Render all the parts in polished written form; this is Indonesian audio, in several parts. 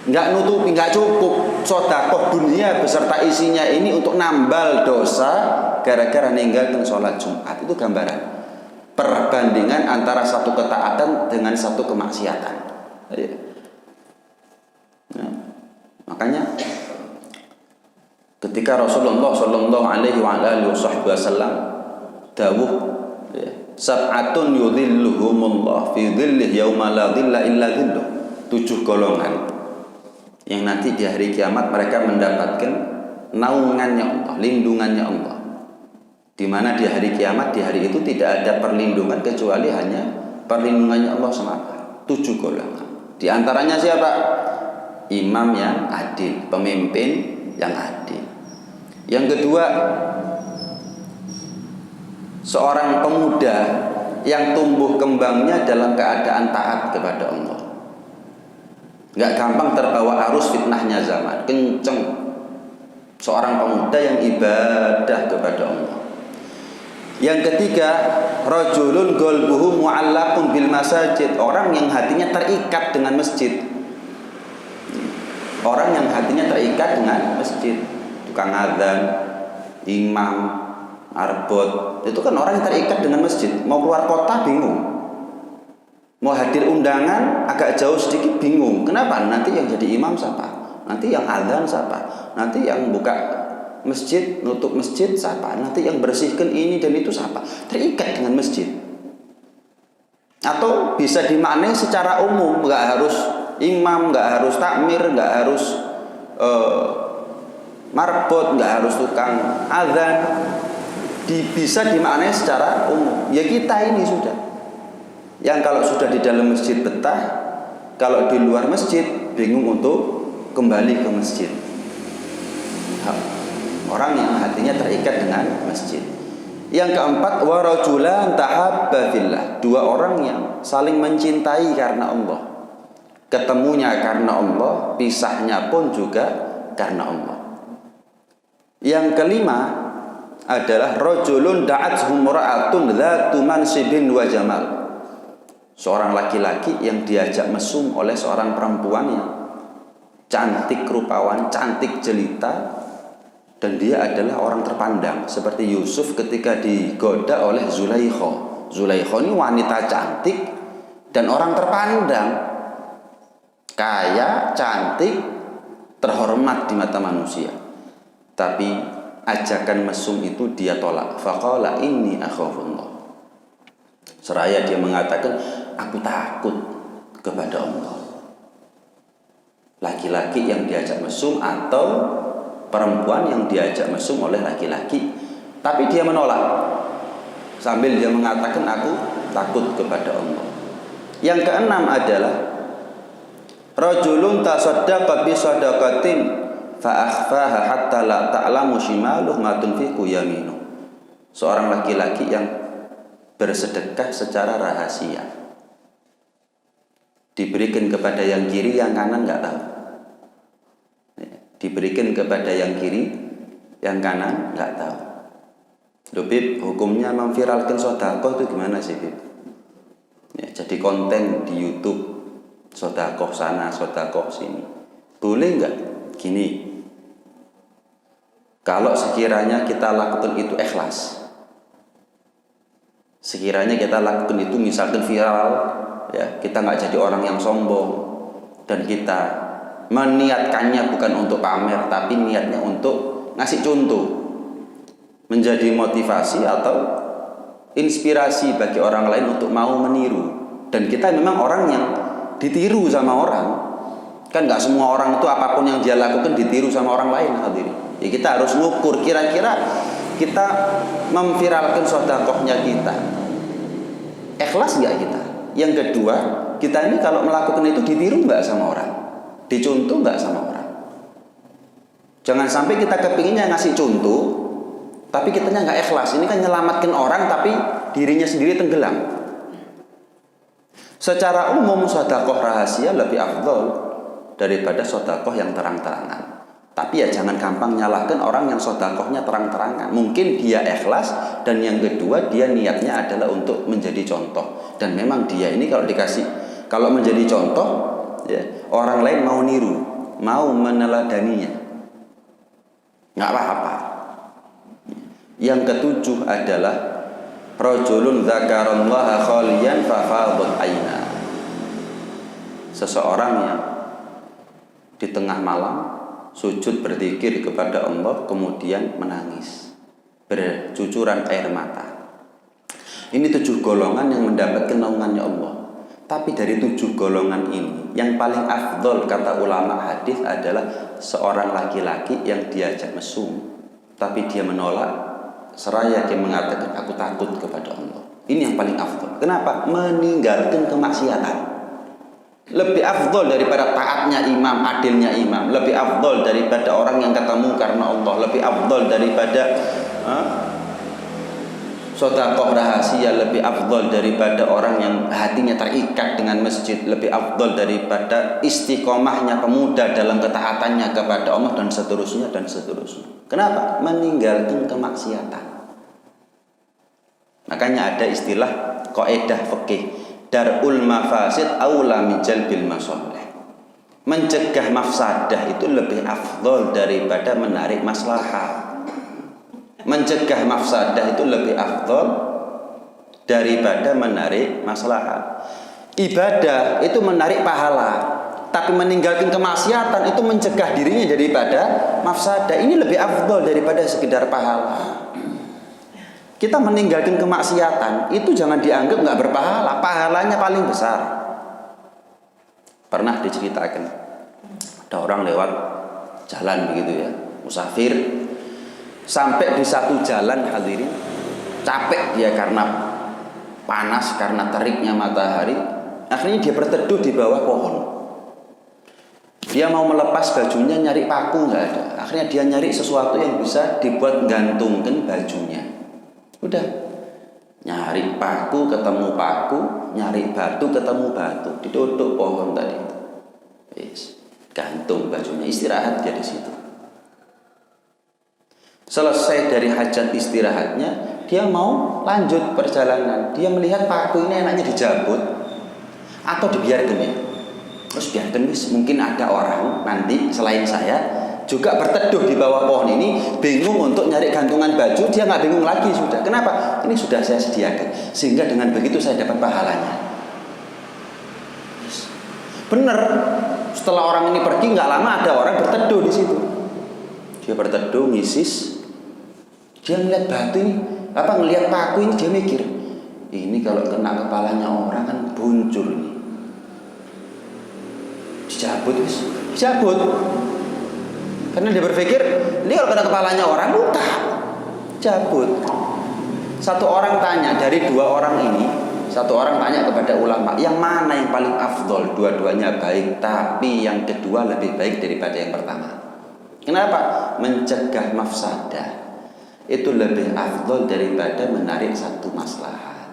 nggak nutupi, nggak cukup sedekah dunia beserta isinya ini untuk nambal dosa gara-gara ninggalkan sholat Jumat. Itu gambaran perbandingan antara satu ketaatan dengan satu kemaksiatan. Nah, makanya ketika Rasulullah Shallallahu Alaihi Wasallam dawuh, sab'atun yudhilluhumullah fi dhillih yauma la dhilla illa dhilluh, 7 golongan yang nanti di hari kiamat mereka mendapatkan naungannya Allah, lindungannya Allah. Di mana di hari kiamat, di hari itu tidak ada perlindungan kecuali hanya perlindungannya Allah semata. 7 golongan. Di antaranya siapa? Imam yang adil, pemimpin yang adil. Yang kedua, seorang pemuda yang tumbuh kembangnya dalam keadaan taat kepada Allah. Nggak gampang terbawa arus fitnahnya zaman, kenceng. Seorang pemuda yang ibadah kepada Allah. Yang ketiga, rajulun qalbuhu mu'allaqun bil masajid, orang yang hatinya terikat dengan masjid. Orang yang hatinya terikat dengan masjid, tukang adzan, imam, arbot, itu kan orang yang terikat dengan masjid. Mau keluar kota bingung, mau hadir undangan agak jauh sedikit bingung. Kenapa? Nanti yang jadi imam siapa? Nanti yang adzan siapa? Nanti yang buka masjid, nutup masjid siapa? Nanti yang bersihkan ini dan itu siapa? Terikat dengan masjid. Atau bisa dimaknai secara umum, nggak harus imam, nggak harus takmir, nggak harus marbot, nggak harus tukang adzan. Bisa dimaknai secara umum. Ya kita ini sudah, yang kalau sudah di dalam masjid betah, kalau di luar masjid bingung untuk kembali ke masjid. Orang yang hatinya terikat dengan masjid. Yang keempat, wa rajulan tahabba fillah, 2 orang yang saling mencintai karena Allah. Ketemunya karena Allah, pisahnya pun juga karena Allah. Yang kelima adalah rajulun da'athum ra'atun dzatu mansibin wa jamal. Seorang laki-laki yang diajak mesum oleh seorang perempuan yang cantik rupawan, cantik jelita, dan dia adalah orang terpandang, seperti Yusuf ketika digoda oleh Zulaikha. Zulaikha ini wanita cantik dan orang terpandang, kaya, cantik, terhormat di mata manusia. Tapi ajakan mesum itu dia tolak. Faqala inni akhafullah. Seraya dia mengatakan, aku takut kepada Allah. Laki-laki yang diajak mesum atau perempuan yang diajak mesum oleh laki-laki, tapi dia menolak sambil dia mengatakan, aku takut kepada Allah. Yang keenam adalah rajulun tasaddaqa bi shadaqatin fa akhfaha hatta la ta'lamu shimaluhu ma tunfiqu yaminu. Seorang laki-laki yang bersedekah secara rahasia, diberikan kepada yang kiri, yang kanan nggak tahu. Diberikan kepada yang kiri, yang kanan nggak tahu. Loh Bib, hukumnya memviralkan sedekah itu gimana sih Bib? Ya, jadi konten di YouTube, sedekah sana, sedekah sini, boleh nggak? Gini, kalau sekiranya kita lakukan itu ikhlas, sekiranya kita lakukan itu misalkan viral, ya, kita nggak jadi orang yang sombong, dan kita meniatkannya bukan untuk pamer, tapi niatnya untuk ngasih contoh, menjadi motivasi atau inspirasi bagi orang lain untuk mau meniru. Dan kita memang orang yang ditiru sama orang, kan nggak semua orang itu apapun yang dia lakukan ditiru sama orang lain, hadirin. Ya kita harus ngukur kira-kira kita memviralkan sedekahnya kita ikhlas nggak kita. Yang kedua, kita ini kalau melakukan itu ditiru nggak sama orang, dicontoh nggak sama orang. Jangan sampai kita kepinginnya ngasih contoh, tapi kitanya nggak ikhlas. Ini kan nyelamatkan orang, tapi dirinya sendiri tenggelam. Secara umum sedekah rahasia lebih afdol daripada sedekah yang terang-terangan. Tapi ya jangan gampang nyalahkan orang yang sedekahnya terang-terangan. Mungkin dia ikhlas, dan yang kedua dia niatnya adalah untuk menjadi contoh. Dan memang dia ini kalau menjadi contoh, ya, orang lain mau niru. mau meneladaninya, nggak apa-apa. Yang ketujuh adalah rajulun dzakarallaha khaliyan fafadat aina. Seseorang yang di tengah malam sujud berzikir kepada Allah kemudian menangis, bercucuran air mata. Ini 7 golongan yang mendapatkan naungannya Allah. Tapi dari 7 golongan ini, yang paling afdol kata ulama hadis adalah seorang laki-laki yang diajak mesum, tapi dia menolak, seraya dia mengatakan aku takut kepada Allah. Ini yang paling afdol. Kenapa? Meninggalkan kemaksiatan. Lebih afdol daripada taatnya imam, adilnya imam. Lebih afdol daripada orang yang ketemu karena Allah. Lebih afdol daripada sedekah rahasia. Lebih afdol daripada orang yang hatinya terikat dengan masjid. Lebih afdol daripada istiqomahnya pemuda dalam ketaatannya kepada Allah, dan seterusnya dan seterusnya. Kenapa? Meninggalkan kemaksiatan. Makanya ada istilah kaidah fikih, darul mafasid aula min jalbil masalih. Mencegah mafsadah itu lebih afdol daripada menarik maslahat. Mencegah mafsadah itu lebih afdol daripada menarik maslahat. Ibadah itu menarik pahala, tapi meninggalkan kemaksiatan itu mencegah dirinya daripada mafsadah. Ini lebih afdol daripada sekedar pahala. Kita meninggalkan kemaksiatan itu jangan dianggap nggak berpahala. Pahalanya paling besar. Pernah diceritakan, ada orang lewat jalan begitu ya, musafir, sampai di satu jalan hadirin, capek dia karena panas, karena teriknya matahari. Akhirnya dia berteduh di bawah pohon. Dia mau melepas bajunya, nyari paku nggak ada. Akhirnya dia nyari sesuatu yang bisa dibuat gantungkan bajunya. Udah, nyari paku ketemu paku, nyari batu ketemu batu, diduduk pohon tadi. Yes. Gantung bajunya, istirahat dia di situ. Selesai dari hajat istirahatnya, dia mau lanjut perjalanan. Dia melihat paku ini enaknya dijabut atau dibiarkan ya. Terus biarkan, mungkin ada orang nanti selain saya juga berteduh di bawah pohon ini, bingung untuk nyari gantungan baju. Dia nggak bingung lagi sudah. Kenapa? Ini sudah saya sediakan, sehingga dengan begitu saya dapat pahalanya. Bener. Setelah orang ini pergi, nggak lama ada orang berteduh di situ. Dia berteduh, ngisis. Dia ngeliat batu ini, ngeliat paku ini, dia mikir, ini kalau kena kepalanya orang kan buncur ini. Dicabut, dicabut. Karena dia berpikir, ini kalau kena kepalanya orang, luka, cabut. Satu orang tanya, dari 2 orang ini, satu orang tanya kepada ulama, yang mana yang paling afdol? Dua-duanya baik, tapi yang kedua lebih baik daripada yang pertama. Kenapa? Mencegah mafsadah itu lebih afdol daripada menarik satu maslahat.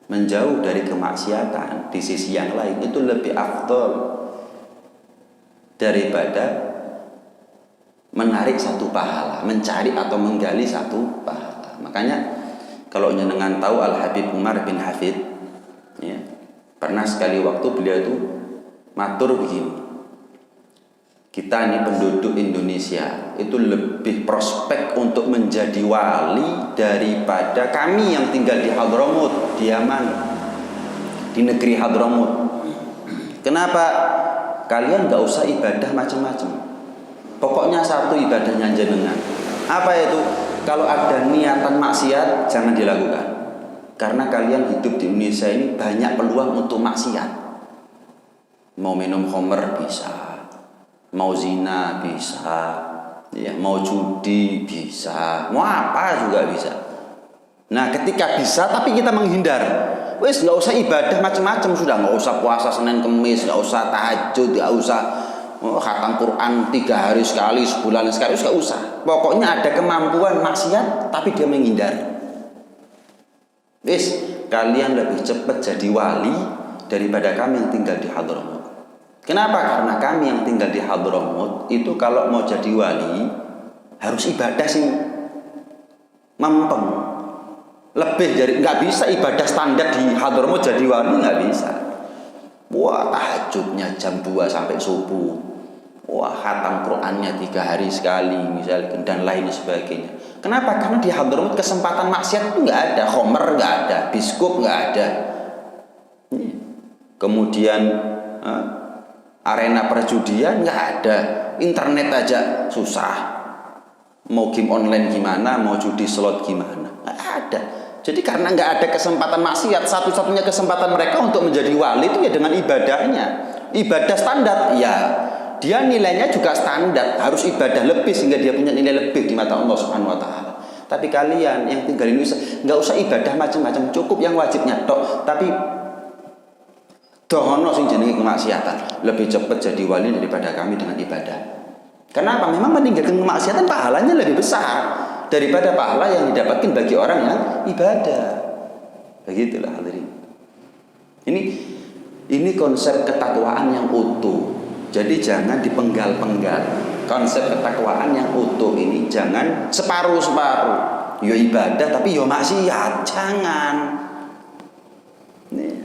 Menjauh dari kemaksiatan di sisi yang lain itu lebih afdol daripada menarik satu pahala, mencari atau menggali satu pahala. Makanya kalau jenengan tahu Al-Habib Umar bin Hafid ya, pernah sekali waktu beliau itu matur begini, kita ini penduduk Indonesia itu lebih prospek untuk menjadi wali daripada kami yang tinggal di Hadramut, di Yaman, di negeri Hadramut. Kenapa? Kalian gak usah ibadah macam-macam. Pokoknya satu ibadahnya jenengan. Apa itu? Kalau ada niatan maksiat jangan dilakukan. Karena kalian hidup di Indonesia ini banyak peluang untuk maksiat. Mau minum khamr bisa, mau zina bisa, ya, mau judi bisa, mau apa juga bisa. Nah, ketika bisa tapi kita menghindar, wes nggak usah ibadah macam-macam sudah, nggak usah puasa Senin Kemis, nggak usah tahajud, nggak usah khatam Quran 3 hari sekali, sebulan sekali, nggak usah. Pokoknya ada kemampuan maksiat tapi dia menghindar. Wes, kalian lebih cepat jadi wali daripada kami yang tinggal di Hadramut. Kenapa? Karena kami yang tinggal di Hadramut itu kalau mau jadi wali harus ibadah sih mempeng. Lebih dari, nggak bisa ibadah standar di Hadramut jadi wali, nggak bisa. Wah, tahajudnya jam 2 sampai subuh. wah khatam Qur'annya 3 hari sekali misalkan dan lain sebagainya. Kenapa? Karena di Hadramut kesempatan maksiat itu nggak ada, khomer nggak ada, biskop nggak ada. Kemudian arena perjudian nggak ada, internet aja susah. Mau game online gimana, mau judi slot gimana, nggak ada. Jadi karena nggak ada kesempatan maksiat, satu-satunya kesempatan mereka untuk menjadi wali itu ya dengan ibadahnya. Ibadah standar, ya dia nilainya juga standar, harus ibadah lebih sehingga dia punya nilai lebih di mata Allah Subhanahu Wa Taala. Tapi kalian yang tinggal di Indonesia nggak usah ibadah macam-macam, cukup yang wajibnya tok. Tapi dohono sing jenenge kemaksiatan, lebih cepat jadi wali daripada kami dengan ibadah. Kenapa? Memang meninggalkan kemaksiatan pahalanya lebih besar daripada pahala yang didapatkan bagi orang yang ibadah. Begitulah hadirin. Ini konsep ketakwaan yang utuh. Jadi jangan dipenggal-penggal. Konsep ketakwaan yang utuh ini jangan separuh-separuh. Yo ibadah tapi yo maksiat, jangan. Nih.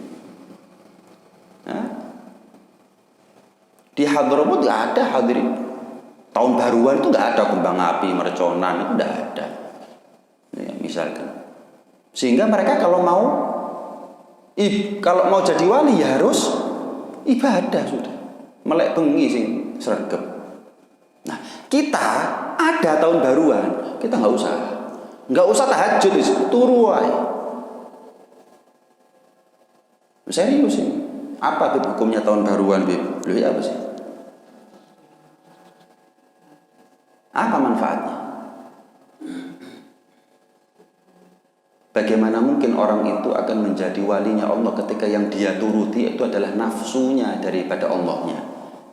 Di Hadramut nggak ada hadirin. Tahun baruan itu nggak ada kembang api, merconan, itu nggak ada. Ya, misalkan. Sehingga mereka kalau mau jadi wali ya harus ibadah sudah. Melek bengi sing sregep. Nah, kita ada tahun baruan, kita nggak usah tahajud itu, turu wae. Serius ini. Apa Bib, hukumnya tahun baruan, Bib? Loh ya apa sih? Apa manfaatnya? Bagaimana mungkin orang itu akan menjadi walinya Allah ketika yang dia turuti itu adalah nafsunya daripada Allahnya?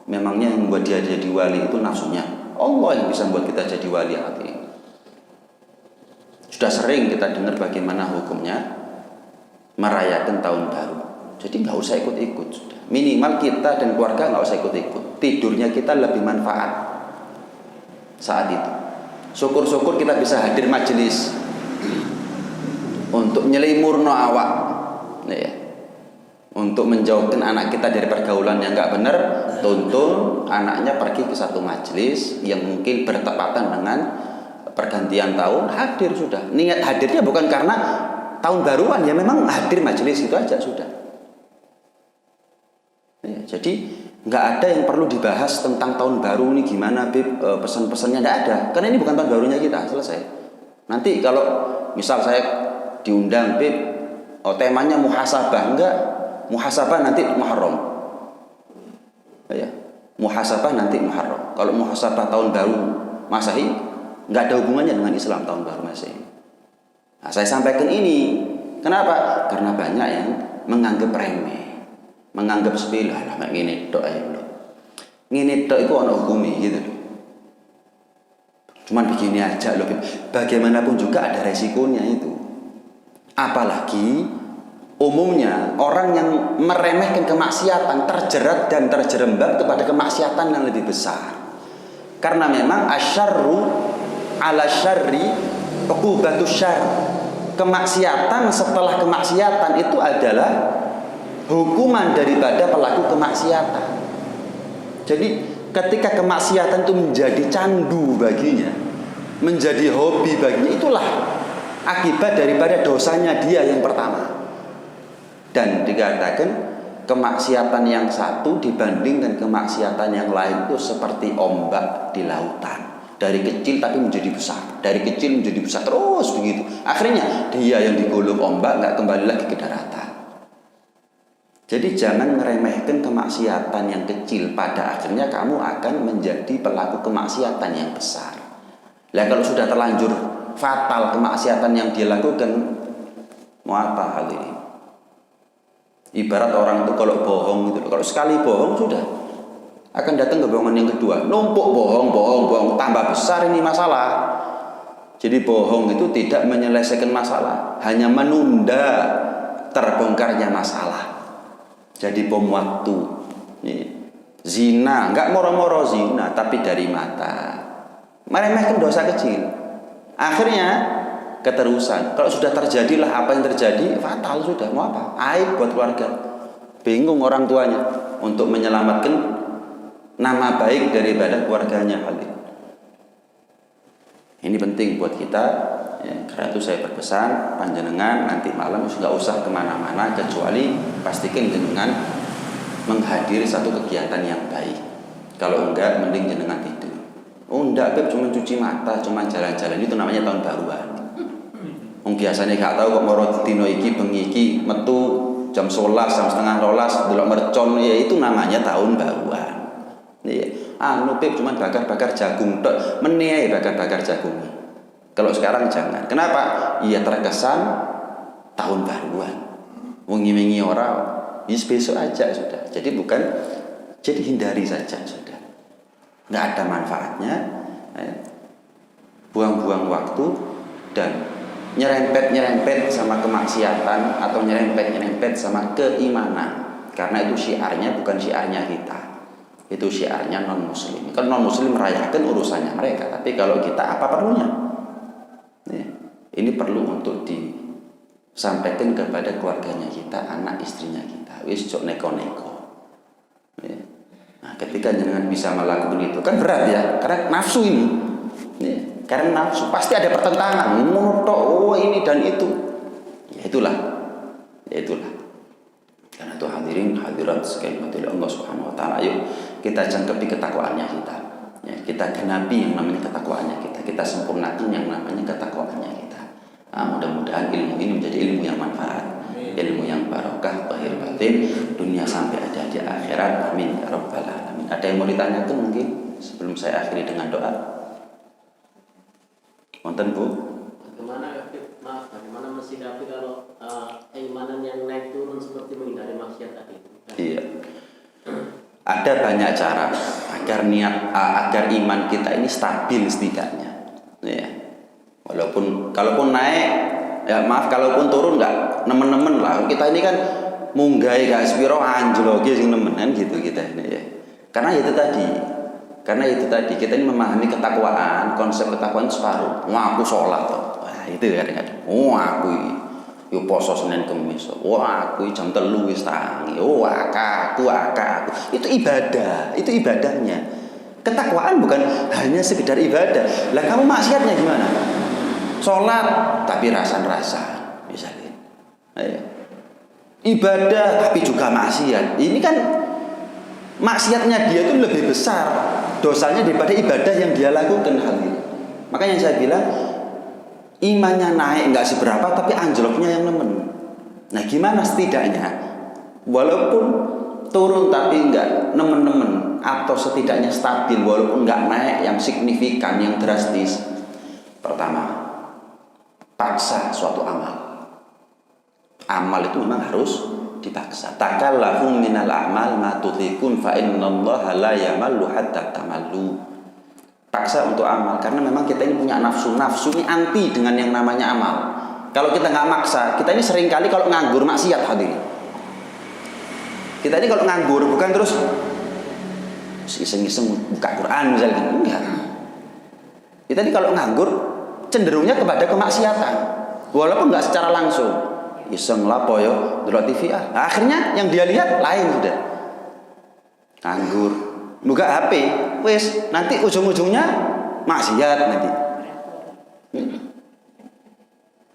Memangnya yang membuat dia jadi wali itu nafsunya? Allah yang bisa membuat kita jadi wali hati. Sudah sering kita dengar bagaimana hukumnya merayakan tahun baru. Jadi nggak usah ikut-ikut sudah. Minimal kita dan keluarga nggak usah ikut-ikut. Tidurnya kita lebih manfaat saat itu. Syukur-syukur kita bisa hadir majelis untuk nyelimurno awak, ya. Untuk menjauhkan anak kita dari pergaulan yang nggak benar, tuntun anaknya pergi ke satu majelis yang mungkin bertepatan dengan pergantian tahun, hadir sudah. Niat hadirnya bukan karena tahun baruan, ya memang hadir majelis itu aja sudah. Ya, jadi nggak ada yang perlu dibahas tentang tahun baru ini gimana, Bib, pesan-pesannya nggak ada, karena ini bukan tahun barunya kita, selesai. Nanti kalau misal saya diundang, Bib, temanya muhasabah, enggak, muhasabah nanti Muharram, ya, muhasabah nanti Muharram. Kalau muhasabah tahun baru Masehi nggak ada hubungannya dengan Islam tahun baru Masehi. Nah, saya sampaikan ini, kenapa? Karena banyak yang menganggap remeh, menganggap sepele, lah ngene tok ae lho. Ngene tok iku ana hukume gitu loh. Cuman begini aja loh. Bagaimanapun juga ada resikonya itu. Apalagi umumnya orang yang meremehkan kemaksiatan terjerat dan terjerembab kepada kemaksiatan yang lebih besar. Karena memang asyarru ala syarri uqubatus syarr. Kemaksiatan setelah kemaksiatan itu adalah hukuman daripada pelaku kemaksiatan. Jadi ketika kemaksiatan itu menjadi candu baginya, menjadi hobi baginya, itulah akibat daripada dosanya dia yang pertama. Dan dikatakan kemaksiatan yang satu dibandingkan kemaksiatan yang lain itu seperti ombak di lautan. Dari kecil tapi menjadi besar, dari kecil menjadi besar, terus begitu. Akhirnya dia yang digulung ombak nggak kembali lagi ke daratan. Jadi jangan meremehkan kemaksiatan yang kecil, pada akhirnya kamu akan menjadi pelaku kemaksiatan yang besar. Lah kalau sudah terlanjur fatal kemaksiatan yang dia lakukan, mau apa hal ini? Ibarat orang itu kalau bohong gitu, kalau sekali bohong sudah akan datang kebohongan yang kedua, numpuk bohong, tambah besar ini masalah. Jadi bohong itu tidak menyelesaikan masalah, hanya menunda terbongkarnya masalah. Jadi bom waktu. Zina, enggak moro-moro zina, tapi dari mata. Meremehkan dosa kecil. Akhirnya keterusan. Kalau sudah terjadilah apa yang terjadi, fatal sudah. Mau apa? Aib buat keluarga. Bingung orang tuanya untuk menyelamatkan nama baik daripada keluarganya. Ini penting buat kita ya, karena itu saya berpesan panjenengan nanti malam nggak usah kemana-mana kecuali pastikan jenengan menghadiri satu kegiatan yang baik. Kalau enggak mending jenengan tidur. Oh enggak Beb, cuma cuci mata, cuma jalan-jalan, itu namanya tahun baruan. Biasanya gak tahu kok moro dino iki bengi iki metu jam 11 jam setengah 12 delok mercon, ya itu namanya tahun baruan. Beb cuma bakar-bakar jagung tok, meneh bakar-bakar jagung. Kalau sekarang jangan. Kenapa? Iya terkesan tahun baruan. Wengi-wengi ora, besok aja sudah. Jadi hindari saja sudah. Nggak ada manfaatnya. Buang-buang waktu dan nyerempet sama kemaksiatan atau nyerempet sama keimanan. Karena itu syiarnya bukan syiarnya kita. Itu syiarnya non muslim. Kalau non muslim merayakan urusannya mereka, tapi kalau kita apa perlunya? Ini perlu untuk disampaikan kepada keluarganya kita, anak istrinya kita. Wis jok neko-neko. Nah, ketika jangan bisa melakukan itu kan berat ya, karena nafsu ini. Karena nafsu pasti ada pertentangan, moto ini dan itu. Ya itulah. Karena itu hadirin hadirat sekalian Allah Subhanahu wa taala, ayo kita jangkepi ketakwaannya kita. Ya, kita genapi yang namanya ketakwaannya kita. Kita sempurnakan yang namanya ketakwaannya kita. Nah, mudah-mudahan ilmu ini menjadi ilmu yang manfaat, ilmu yang barokah lahir batin, dunia sampai ada di akhirat. Amin ya rabbal alamin. Ada yang mau ditanyakan mungkin sebelum saya akhiri dengan doa? Wonten Bu? Bagaimana mensikapi kalau keimanan yang naik turun seperti menghindari maksiat tadi? Iya. Ada banyak cara agar iman kita ini stabil setidaknya. Ya. Kalaupun naik, ya maaf, kalaupun turun nggak nemen-nemen lah. Kita ini kan munggai gak spiro anjlok sing nemenan gitu kita ini ya. Karena itu tadi kita ini memahami ketakwaan, konsep ketakwaan separuh. Wah, aku sholat toh. Wah, itu kadang-kadang. Aku yo poso Senin Kamis. Aku jam 3 wis tangi. Aku. Itu ibadah, itu ibadahnya. Ketakwaan bukan hanya sekedar ibadah. Lah kamu maksiatnya gimana? Sholat tapi rasan-rasan misalnya. Ibadah tapi juga maksiat. Ini kan maksiatnya dia itu lebih besar dosanya daripada ibadah yang dia lakukan hal ini. Makanya saya bilang imannya naik nggak seberapa tapi anjloknya yang nemen. Nah gimana setidaknya walaupun turun tapi nggak nemen-nemen atau setidaknya stabil walaupun nggak naik yang signifikan yang drastis. Pertama, paksa suatu amal itu memang harus dipaksa. Takallafu minal a'mal ma tutikun fa innallaha la yamallu hatta tamallu. Paksa untuk amal karena memang kita ini punya nafsu ini anti dengan yang namanya amal. Kalau kita nggak maksa, kita ini sering kali kalau nganggur maksiat hadirin. Kita ini kalau nganggur bukan terus iseng-iseng buka Quran misalnya, enggak. Kita ini kalau nganggur cenderungnya kepada kemaksiatan walaupun nggak secara langsung. Iseng lapo yo delok TV akhirnya yang dia lihat lain sudah. Nganggur buka HP wis nanti ujung-ujungnya maksiat nanti.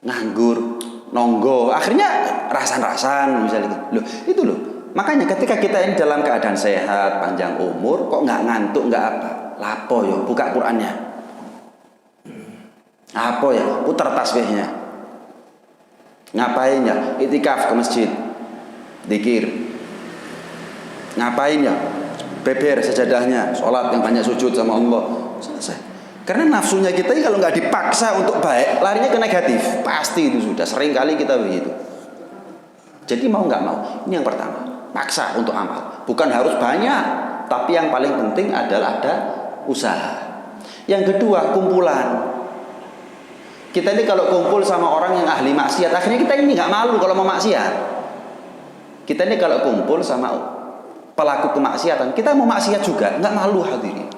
Nganggur nonggo akhirnya rasan-rasan misalnya loh itu loh. Makanya ketika kita ini dalam keadaan sehat panjang umur kok nggak ngantuk nggak apa lapo yo buka Qurannya apa ya putar tasbihnya. Ngapain ya? Itikaf ke masjid. Dzikir. Ngapain ya? Beber sajadahnya, sholat yang banyak sujud sama Allah. Selesai. Karena nafsunya kita ini kalau nggak dipaksa untuk baik, larinya ke negatif. Pasti itu sudah sering kali kita begitu. Jadi mau nggak mau, ini yang pertama. Paksa untuk amal. Bukan harus banyak, tapi yang paling penting adalah ada usaha. Yang kedua, kumpulan. Kita ini kalau kumpul sama orang yang ahli maksiat, akhirnya kita ini nggak malu kalau mau maksiat. Kita ini kalau kumpul sama pelaku kemaksiatan, kita mau maksiat juga, nggak malu hadirin.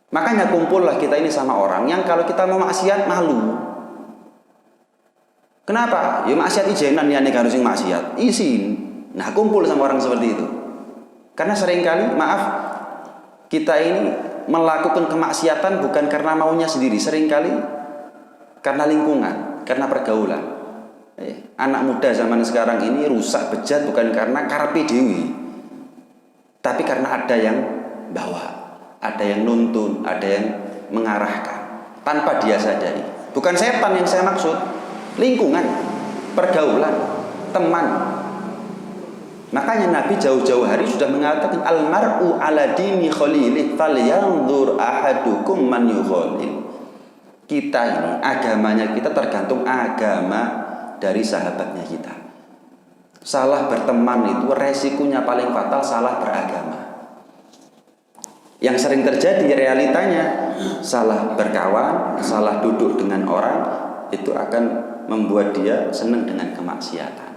Makanya kumpullah kita ini sama orang yang kalau kita mau maksiat malu. Kenapa? Ya maksiat ijenan ya nek harus maksiat. Isin. Nah kumpul sama orang seperti itu. Karena seringkali maaf Kita ini melakukan kemaksiatan bukan karena maunya sendiri, seringkali karena lingkungan, karena pergaulan. Anak muda zaman sekarang ini rusak bejat bukan karena karepe dewi, tapi karena ada yang bawa, ada yang nuntun, ada yang mengarahkan tanpa dia sadari. Bukan setan yang saya maksud, lingkungan, pergaulan, teman. Makanya Nabi jauh-jauh hari sudah mengatakan almar'u ala dini khalilih falyanzur ahadukum man yukhalil. Kita ini agamanya kita tergantung agama dari sahabatnya kita. Salah berteman itu resikonya paling fatal salah beragama. Yang sering terjadi realitanya salah berkawan, salah duduk dengan orang itu akan membuat dia senang dengan kemaksiatan.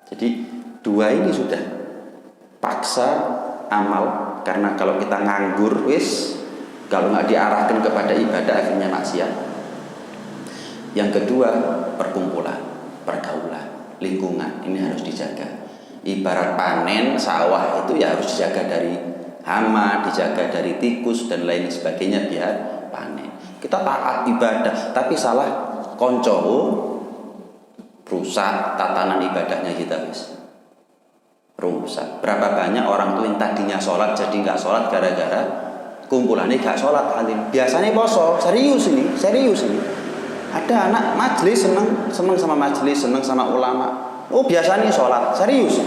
Jadi dua ini sudah paksa amal, karena kalau kita nganggur kalau nggak diarahkan kepada ibadah akhirnya maksiat. Yang kedua perkumpulan, pergaulan, lingkungan ini harus dijaga. Ibarat panen sawah itu ya harus dijaga dari hama, dijaga dari tikus dan lain sebagainya biar panen. Kita taat ibadah tapi salah konco, rusak tatanan ibadahnya kita rusak. Berapa banyak orang tuh yang tadinya sholat jadi nggak sholat gara-gara kumpulannya nggak sholat alim. Biasanya poso, serius ini. Ada anak majelis seneng sama majelis, seneng sama ulama. Oh biasanya sholat, serius.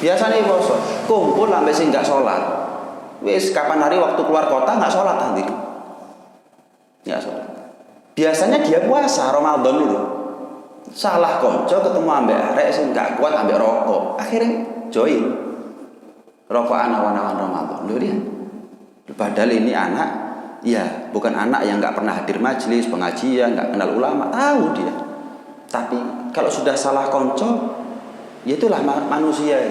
Biasanya poso, kumpul sampai sih nggak sholat. Kapan hari waktu keluar kota nggak sholat nanti, nggak sholat. Biasanya dia puasa Ramadan itu. Salah konco ketemu ambek arek sing gak kuat ambek rokok, akhirnya join rokokan awan-awan Ramadan. Lho dia. Padahal ini anak ya bukan anak yang gak pernah hadir majelis pengajian, gak kenal ulama, tahu dia. Tapi kalau sudah salah konco, ya itulah manusia.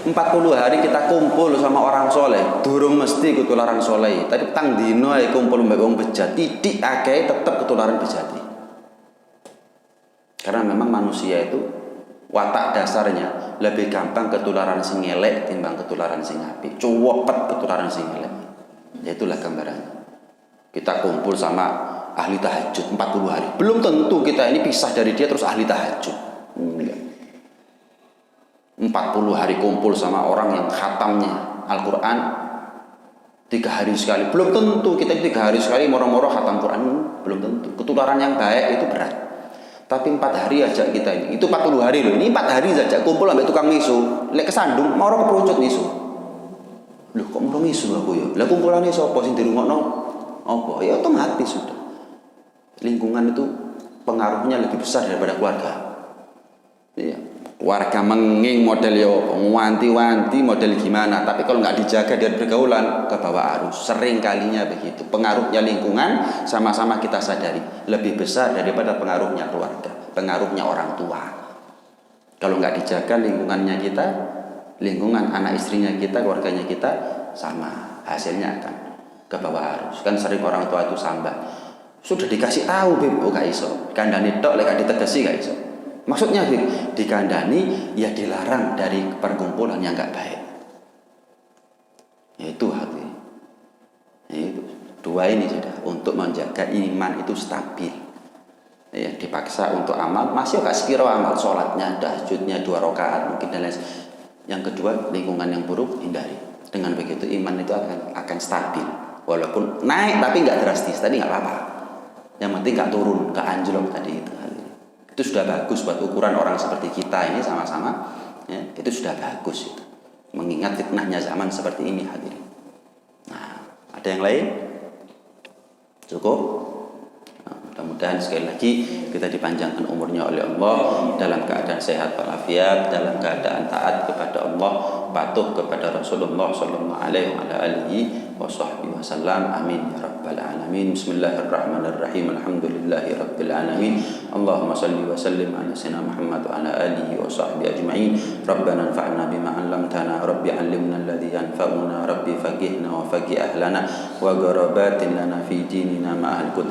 40 hari kita kumpul sama orang soleh, durung mesti ketularan soleh. Tapi tang dino kumpul mbek wong bejat, titik akeh tetep ketularan bejati. Karena memang manusia itu watak dasarnya lebih gampang ketularan sing elek timbang ketularan sing apik. Cuwepet ketularan sing elek. Ya itulah gambarannya. Kita kumpul sama ahli tahajud 40 hari. Belum tentu kita ini pisah dari dia terus ahli tahajud. 40 hari kumpul sama orang yang khatamnya Al-Quran 3 hari sekali. Belum tentu kita 3 hari sekali moro-moro khatam Quran. Belum tentu. Ketularan yang baik itu berat. Tapi 4 hari aja kita ini. Itu 40 hari loh. Ini 4 hari saja kumpul sampai tukang misu. Lek kesandung mau orang keperucut misu. Loh kok mau misu aku ya? Lah kumpulannya sapa sing dirungokno? Apa? Ya otomatis sudah. Lingkungan itu pengaruhnya lebih besar daripada keluarga. Iya. Warga menging model yo wanti-wanti model gimana, tapi kalau nggak dijaga dari pergaulan ke bawah arus, sering kalinya begitu. Pengaruhnya lingkungan sama-sama kita sadari lebih besar daripada pengaruhnya keluarga, pengaruhnya orang tua. Kalau nggak dijaga lingkungannya kita, lingkungan anak istrinya kita, keluarganya kita, sama hasilnya akan ke bawah arus. Kan sering orang tua itu sambat, sudah dikasih tahu beb, oh gak iso, kandani tok lek ditegesi gak iso. Maksudnya dikandani ya dilarang dari perkumpulan yang gak baik. Yaitu hati. Itu dua ini sudah untuk menjaga iman itu stabil. Ya, dipaksa untuk amal masih gak sekira amal sholatnya, tahajudnya 2 rakaat mungkin dan lain. Yang kedua lingkungan yang buruk hindari. Dengan begitu iman itu akan stabil. Walaupun naik tapi gak drastis, tadi gak apa-apa. Yang penting gak turun, gak anjlok tadi itu. Itu sudah bagus buat ukuran orang seperti kita ini sama-sama ya, itu sudah bagus itu. Mengingat fitnahnya zaman seperti ini hadirin. Nah, ada yang lain? Cukup? Nah, mudah-mudahan sekali lagi kita dipanjangkan umurnya oleh Allah dalam keadaan sehat walafiat, dalam keadaan taat kepada Allah, patuh kepada Rasulullah sallallahu alaihi wasallam. Amin ya rabbal alamin. Bismillahirrahmanirrahim. Alhamdulillahi rabbil alamin. Allahumma salli wa sallim ala sayyidina Muhammad wa ala alihi wa sahbihi ajma'in. Rabbana anfa'na bima 'allamtana, rabbi 'allimna alladhi yanfa'una, rabbi faqihna wa faqih ahlana wa gharabatin lana fi dinina ma'al